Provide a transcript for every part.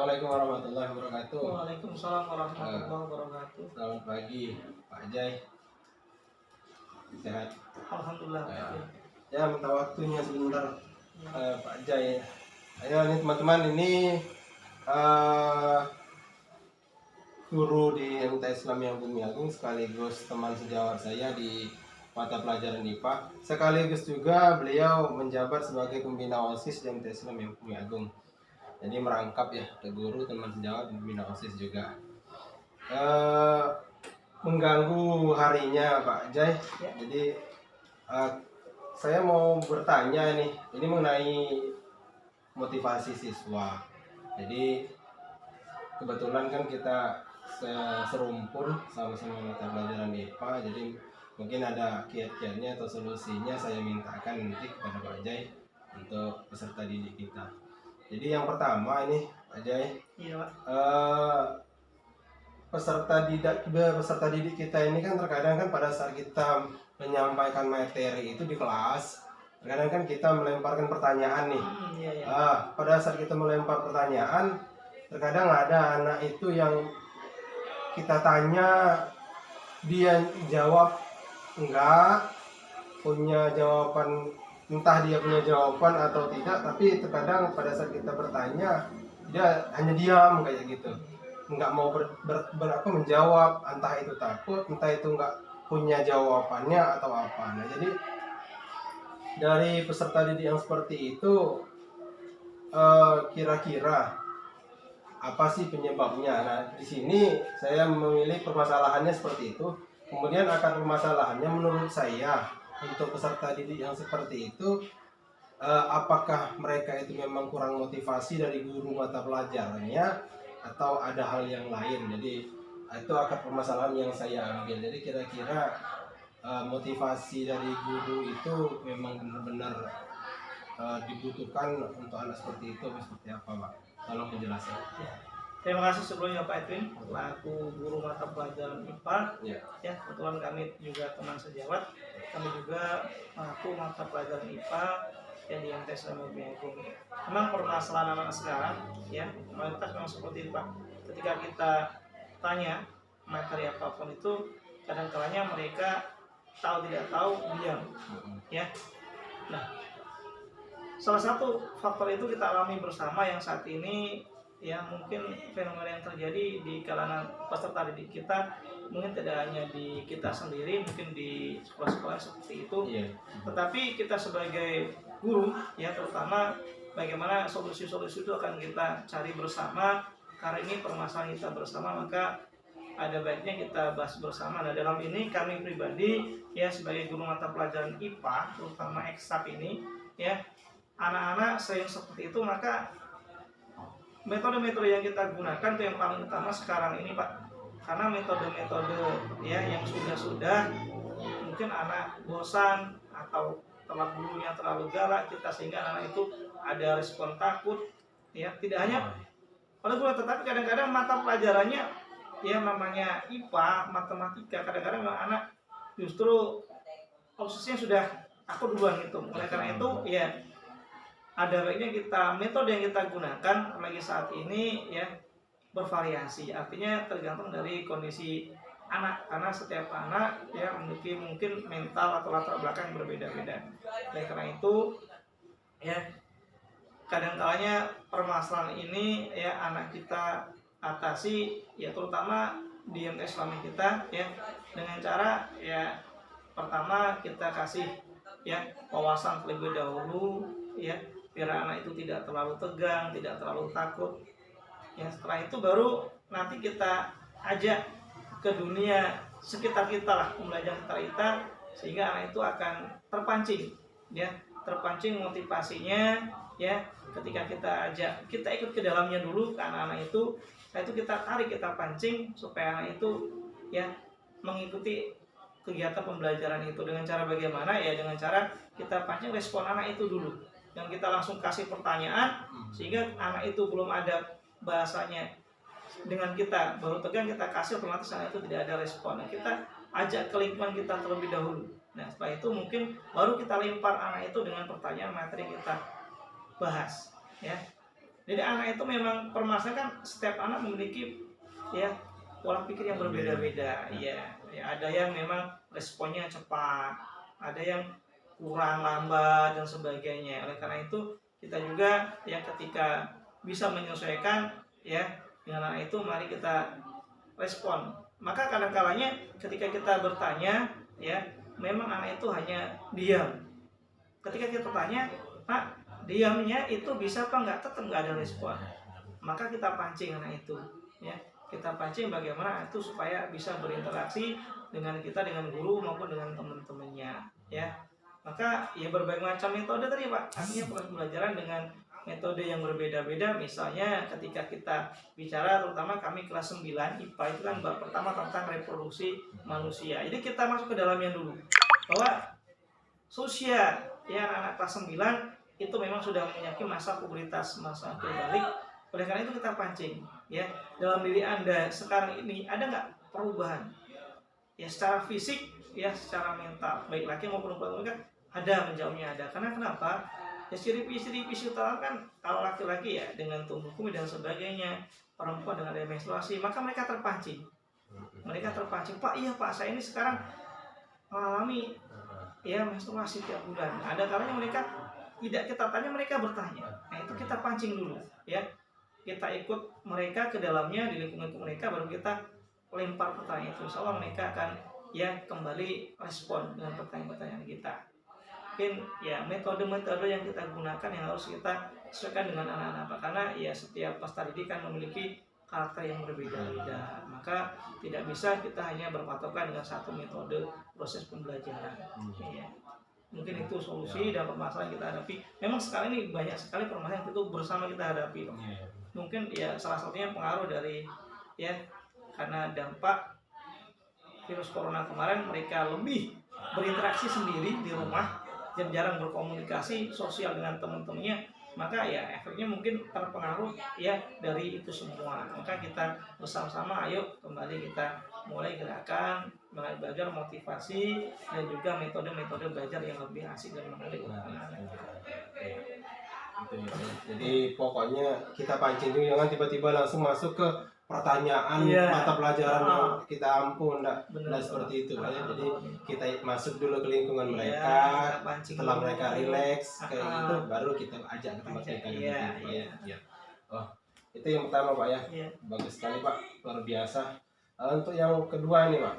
Assalamualaikum warahmatullahi wabarakatuh. Waalaikumsalam warahmatullahi wabarakatuh. Selamat pagi, Pak Jai. Sehat? Alhamdulillah. Ya, minta waktunya sebentar, Pak Jai. Ayo nih teman-teman, ini guru di MT Islam yang Bumi Agung sekaligus teman sejawat saya di mata pelajaran IPA. Sekaligus juga beliau menjabat sebagai pembina OSIS di MT Islam yang Bumi Agung. Jadi merangkap ya, ada guru, teman sejawat, pembina OSIS juga. Mengganggu harinya Pak Jai. Ya. Jadi saya mau bertanya nih, ini mengenai motivasi siswa. Jadi kebetulan kan kita serumpun sama-sama mata pelajaran IPA, jadi mungkin ada kiat-kiatnya atau solusinya saya mintakan nanti kepada Pak Jai untuk peserta didik kita. Jadi yang pertama ini Pak Jai, Iya, Pak. peserta didik kita ini kan terkadang kan pada saat kita menyampaikan materi itu di kelas, terkadang kan kita melemparkan pertanyaan nih. Iya. Pada saat kita melempar pertanyaan, terkadang ada anak itu yang kita tanya, dia jawab enggak, punya jawaban, entah dia punya jawaban atau tidak, tapi terkadang pada saat kita bertanya dia hanya diam kayak gitu, nggak mau menjawab, entah itu takut, entah itu nggak punya jawabannya atau apa. Nah, jadi dari peserta didik yang seperti itu, kira-kira apa sih penyebabnya? Nah, di sini saya memilih permasalahannya seperti itu. Kemudian akar permasalahannya menurut saya untuk peserta didik yang seperti itu, apakah mereka itu memang kurang motivasi dari guru mata pelajarannya atau ada hal yang lain. Jadi itu akar permasalahan yang saya ambil. Jadi kira-kira motivasi dari guru itu memang benar-benar dibutuhkan untuk anak seperti itu, seperti apa Pak? Tolong menjelaskan. Terima kasih sebelumnya Pak Edwin, selaku guru mata pelajaran IPA. Ya, kebetulan kami juga teman sejawat. Kami juga mengaku mata pelajaran IPA yang di MT Islam Bumi Agung. Memang permasalahan anak sekarang, ya, mayoritas memang seperti itu Pak. Ketika kita tanya materi apapun itu, kadang-kadangnya mereka tahu tidak tahu diam, ya. Nah, salah satu faktor itu kita alami bersama yang saat ini, ya, mungkin fenomena yang terjadi di kalangan peserta didik kita, mungkin tidak hanya di kita sendiri, mungkin di sekolah-sekolah seperti itu, tetapi kita sebagai guru, ya, terutama bagaimana solusi-solusi itu akan kita cari bersama, karena ini permasalahan kita bersama, maka ada baiknya kita bahas bersama. Nah, dalam ini kami pribadi, ya, sebagai guru mata pelajaran IPA, terutama eksak ini, ya, anak-anak sering seperti itu, maka metode-metode yang kita gunakan itu yang paling utama sekarang ini Pak. Karena metode-metode, ya, yang sudah mungkin anak bosan atau telah gurunya terlalu galak kita, sehingga anak itu ada respon takut, ya, tidak hanya pada guru, tetapi kadang-kadang mata pelajarannya, ya, namanya IPA, matematika, kadang-kadang anak justru obsesinya sudah aku duluan itu. Oleh karena itu, ya, ada baiknya kita metode yang kita gunakan lagi saat ini, ya, bervariasi. Artinya tergantung dari kondisi anak, karena setiap anak, ya, memiliki mungkin mental atau latar belakang yang berbeda-beda. Oleh karena itu, ya, kadang-kalanya permasalahan ini, ya, anak kita atasi, ya, terutama di MT Islam kita, ya, dengan cara, ya, pertama kita kasih, ya, wawasan terlebih dahulu, ya, biar anak itu tidak terlalu tegang, tidak terlalu takut. Ya, setelah itu baru nanti kita ajak ke dunia sekitar kita lah, pembelajaran sekitar kita, sehingga anak itu akan terpancing, ya, terpancing motivasinya, ya, ketika kita ajak, kita ikut ke dalamnya dulu ke anak-anak itu, setelah itu kita tarik, kita pancing supaya anak itu, ya, mengikuti kegiatan pembelajaran itu. Dengan cara bagaimana? Ya, dengan cara kita pancing respon anak itu dulu. Yang kita langsung kasih pertanyaan, sehingga anak itu belum ada bahasanya, dengan kita baru tegang kita kasih, otomatis anak itu tidak ada respon. Nah, kita ajak ke lingkungan kita terlebih dahulu. Nah, setelah itu mungkin baru kita lempar anak itu dengan pertanyaan materi yang kita bahas, ya. Jadi anak itu memang permasalahan kan setiap anak memiliki ya pola pikir yang berbeda-beda. Ya, ya ada yang memang responnya cepat, ada yang kurang lambat dan sebagainya. Oleh karena itu kita juga ya ketika bisa menyesuaikan ya dengan anak itu, mari kita respon. Maka kadang-kalanya ketika kita bertanya ya memang anak itu hanya diam. Ketika kita tanya, Pak, diamnya itu bisa apa enggak? Tetap enggak ada respon. Maka kita pancing anak itu, ya. Kita pancing bagaimana itu supaya bisa berinteraksi dengan kita, dengan guru maupun dengan teman-temannya, ya. Maka ya berbagai macam metode tadi, Pak. Artinya proses pembelajaran dengan metode yang berbeda-beda. Misalnya ketika kita bicara, terutama kami kelas 9 IPA itu kan bab pertama tentang reproduksi manusia. Jadi kita masuk ke dalamnya dulu. Bahwa seusia ya anak kelas 9 itu memang sudah memiliki masa pubertas, masa akil balik. Oleh karena itu kita pancing ya, dalam diri Anda sekarang ini ada nggak perubahan ya secara fisik ya secara mental, baik laki maupun perempuan? Ada, menjawabnya ada. Karena kenapa? Ya ciri-ciri utama kan kalau laki-laki ya dengan tumbuh kembang dan sebagainya, perempuan dengan ada menstruasi, maka mereka terpancing. Mereka terpancing, Pak, iya Pak, saya ini sekarang mengalami ya menstruasi tiap bulan. Ada kalanya mereka tidak kita tanya, mereka bertanya. Nah itu kita pancing dulu ya. Kita ikut mereka ke dalamnya, di lingkungan mereka, baru kita lempar pertanyaan itu. Insya Allah mereka akan ya kembali respon dengan pertanyaan-pertanyaan kita. Mungkin ya metode-metode yang kita gunakan yang harus kita sesuaikan dengan anak-anak, karena ya setiap peserta didik kan memiliki karakter yang berbeda-beda. Maka tidak bisa kita hanya berpatokan dengan satu metode proses pembelajaran. Ya. Mungkin itu solusi dan permasalahan yang kita hadapi. Memang sekarang ini banyak sekali permasalahan itu bersama kita hadapi. Mungkin ya salah satunya pengaruh dari ya karena dampak virus corona kemarin, mereka lebih berinteraksi sendiri di rumah dan jarang berkomunikasi sosial dengan teman-temannya, maka ya efeknya mungkin terpengaruh ya dari itu semua. Maka kita bersama-sama ayo kembali kita mulai gerakan belajar motivasi dan juga metode-metode belajar yang lebih asik dan menarik untuk anak-anak. Jadi pokoknya kita pancing dulu, jangan tiba-tiba langsung masuk ke pertanyaan mata pelajaran yang kita ampun, enggak seperti itu ya. Jadi kita masuk dulu ke lingkungan mereka, setelah mereka rileks kayak gitu, baru kita ajak ke tempat mereka. Oh, itu yang pertama Pak ya. Bagus sekali Pak, luar biasa. Untuk yang kedua ini Pak,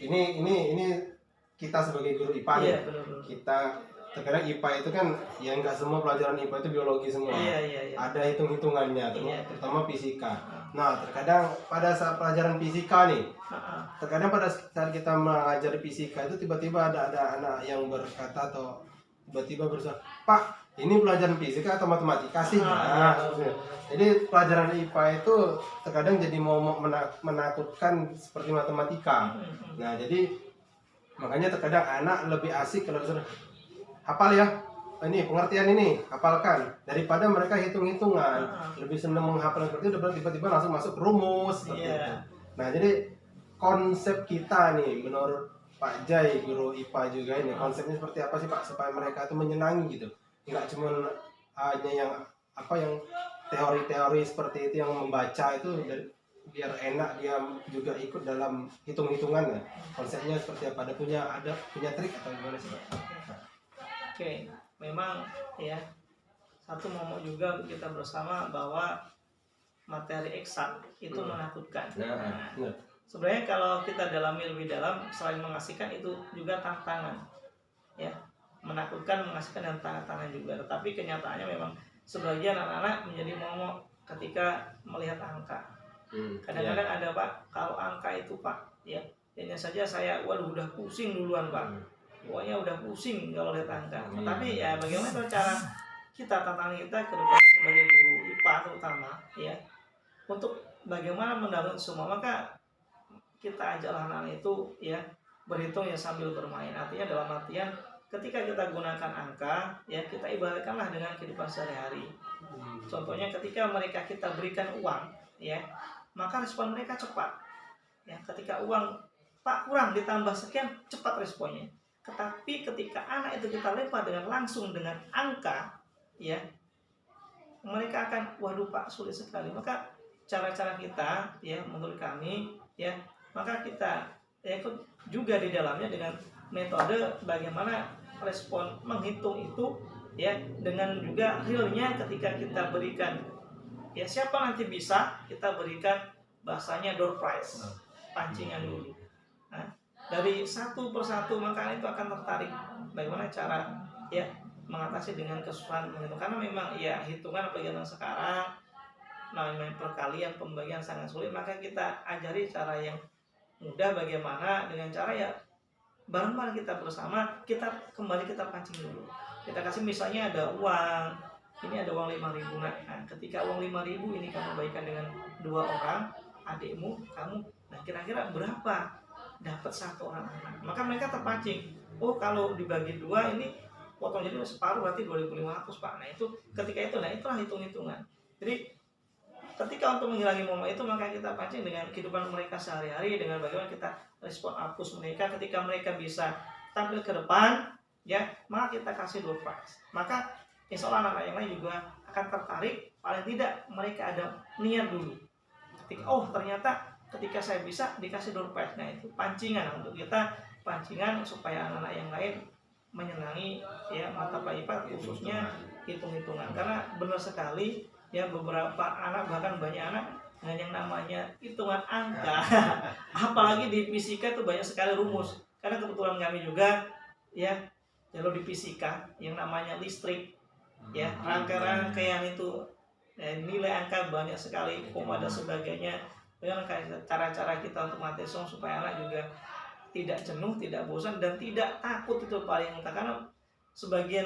ini kita sebagai guru IPA nih, kita terkadang IPA itu kan ya nggak semua pelajaran IPA itu biologi semua. Ada hitung-hitungannya, terutama fisika. Nah, terkadang pada saat pelajaran fisika nih, terkadang pada saat kita mengajar fisika itu tiba-tiba ada anak yang berkata atau tiba-tiba berusaha, Pak, ini pelajaran fisika atau matematika sih? Jadi pelajaran IPA itu terkadang jadi mau menakutkan seperti matematika. Nah, jadi makanya terkadang anak lebih asik kalau hafal ya, ini pengertian ini hafalkan, daripada mereka hitung-hitungan. Lebih senang menghafal seperti itu, tiba-tiba langsung masuk rumus seperti itu. Nah jadi konsep kita nih menurut Pak Jai, guru IPA juga ini, konsepnya seperti apa sih Pak supaya mereka itu menyenangi gitu, nggak cuma hanya yang teori-teori seperti itu yang membaca itu biar enak, dia juga ikut dalam hitung-hitungannya. Konsepnya seperti apa, ada punya trik atau gimana sih Pak? Oke, memang ya satu momok juga kita bersama bahwa materi eksak itu menakutkan. Sebenarnya kalau kita dalami lebih dalam, selain mengasihkan itu juga tantangan, ya menakutkan, mengasihkan dan tantangan juga. Tetapi kenyataannya memang sebagian anak-anak menjadi momok ketika melihat angka. Kadang-kadang ada Pak, kalau angka itu Pak, ya hanya saja saya, waduh udah pusing duluan Pak. Pokoknya udah pusing kalau lihat angka. Tapi ya bagaimana cara kita, tantangan kita ke depan sebagai guru IPA terutama ya, untuk bagaimana mendalami semua. Maka kita ajaklah anak-anak itu ya berhitung ya sambil bermain. Artinya dalam artian ketika kita gunakan angka ya kita ibaratkanlah dengan kehidupan sehari-hari. Contohnya ketika mereka kita berikan uang ya, maka respon mereka cepat. Ya, ketika uang Pak kurang ditambah sekian, cepat responnya. Tetapi ketika anak itu kita lempar dengan langsung dengan angka, ya mereka akan waduh Pak sulit sekali. Maka cara-cara kita ya menurut kami ya, maka kita ya ikut juga di dalamnya dengan metode bagaimana respon menghitung itu ya, dengan juga realnya ketika kita berikan ya, siapa nanti bisa kita berikan bahasanya door prize, pancingan dulu. Nah, dari satu persatu maka itu akan tertarik bagaimana cara ya mengatasi dengan kesusahan menghitung, karena memang ya hitungan apalagi yang sekarang namanya perkalian pembagian sangat sulit. Maka kita ajari cara yang mudah, bagaimana dengan cara ya bareng-bareng kita bersama, kita kembali kita pancing dulu. Kita kasih misalnya ada uang, ini ada uang 5.000. Nah, ketika uang 5.000 ini kamu bagikan dengan 2 orang, adikmu, kamu, nah kira-kira berapa dapat 1 orang anak? Maka mereka terpancing. Oh, kalau dibagi 2 ini potong jadi separuh berarti 2.500 Pak. Nah itu ketika itu, nah itulah hitung-hitungan. Jadi ketika untuk menghilangi momen itu, maka kita pancing dengan kehidupan mereka sehari-hari, dengan bagaimana kita respon apus mereka ketika mereka bisa tampil ke depan ya, maka kita kasih door prize. Maka insya Allah anak-anak yang lain juga akan tertarik, paling tidak mereka ada niat dulu ketika oh ternyata ketika saya bisa dikasih door prize. Nah itu pancingan untuk kita, pancingan supaya anak-anak yang lain menyenangi ya mata pelajaran IPA, khususnya hitung-hitungan. Karena benar sekali ya, beberapa anak bahkan banyak anak dengan yang namanya hitungan angka apalagi di fisika itu banyak sekali rumus. Karena kebetulan kami juga ya kalau di fisika yang namanya listrik ya, rangkaian itu nilai angka banyak sekali, koma dan sebagainya. Dengan cara-cara kita untuk matesong supaya anak juga tidak jenuh, tidak bosan, dan tidak takut, itu paling utama. Karena sebagian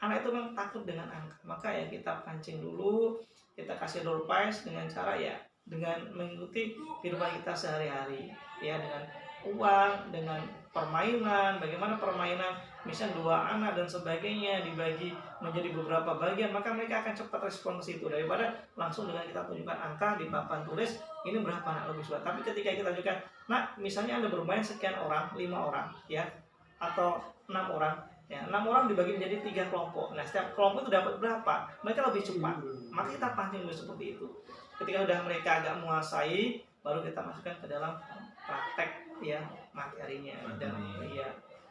anak itu memang takut dengan angka. Maka ya kita pancing dulu, kita kasih door prize dengan cara ya dengan mengikuti kehidupan kita sehari-hari ya, dengan uang, dengan permainan, bagaimana permainan misal 2 anak dan sebagainya dibagi menjadi beberapa bagian, maka mereka akan cepat respon ke situ daripada langsung dengan kita tunjukkan angka di papan tulis ini berapa anak lebih suka. Tapi ketika kita tunjukkan, nah misalnya Anda bermain sekian orang, 5 orang ya, atau 6 orang ya, 6 orang dibagi menjadi 3 kelompok. Nah setiap kelompok itu dapat berapa, mereka lebih cepat. Maka kita pancing dulu seperti itu. Ketika sudah mereka agak menguasai, baru kita masukkan ke dalam praktek ya materinya. Dan ya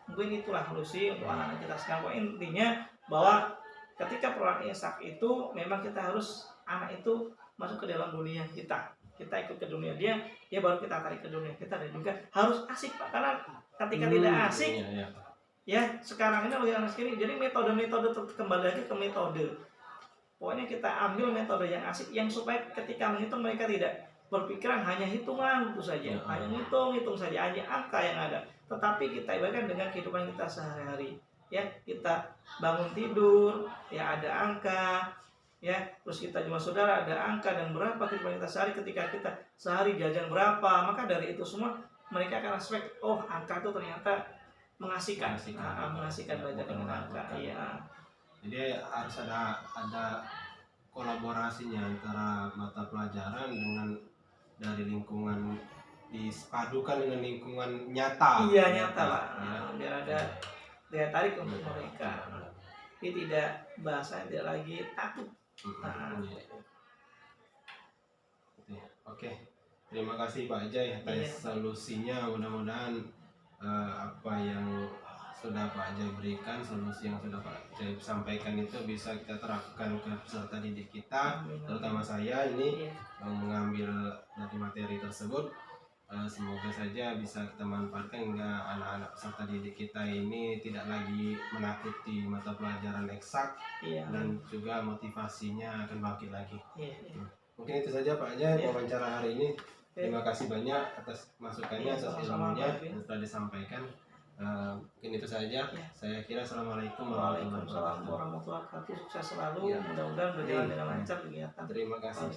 mungkin itulah solusi untuk anak-anak kita sekarang. Intinya bahwa ketika program Isak itu memang kita harus anak itu masuk ke dalam dunia kita ikut ke dunia dia baru kita tarik ke dunia kita. Dan juga harus asik Pak, karena ketika tidak asik ya sekarang ini lagi anak segini, jadi metode-metode kembali lagi ke metode. Pokoknya kita ambil metode yang asik, yang supaya ketika menghitung mereka tidak berpikiran hanya hitungan itu saja, hanya hitung saja, hanya angka yang ada. Tetapi kita ibaratkan dengan kehidupan kita sehari-hari ya, kita bangun tidur ya ada angka ya, terus kita cuma saudara ada angka, dan berapa kehidupan kita sehari, ketika kita sehari jajan berapa, maka dari itu semua mereka akan respect, oh angka itu ternyata mengasihkan belajar dengan angka. Iya. Jadi harus ada kolaborasinya antara mata pelajaran dengan dari lingkungan, dipadukan dengan lingkungan nyata. Iya nyata Pak. Biar ada daya tarik untuk mereka. Jadi tidak bahasa tidak lagi takut. Oke. Terima kasih Pak Ajay atas solusinya. Mudah-mudahan apa yang sudah Pak Ajay berikan, solusi yang sudah Pak Ajay sampaikan itu bisa kita terapkan ke peserta didik kita, terutama saya ini yang mengambil dari materi tersebut. Semoga saja bisa kita manfaatkan hingga anak-anak peserta didik kita ini tidak lagi menakuti mata pelajaran eksak, dan juga motivasinya akan bangkit lagi. Mungkin itu saja Pak Ajay wawancara hari ini. Terima kasih banyak atas masukannya, atas ilmunya yang telah disampaikan. Mungkin itu saja. Saya kira assalamualaikum warahmatullahi wabarakatuh. Sukses selalu. Mudah-mudahan berjalan dengan lancar kegiatan. Terima kasih.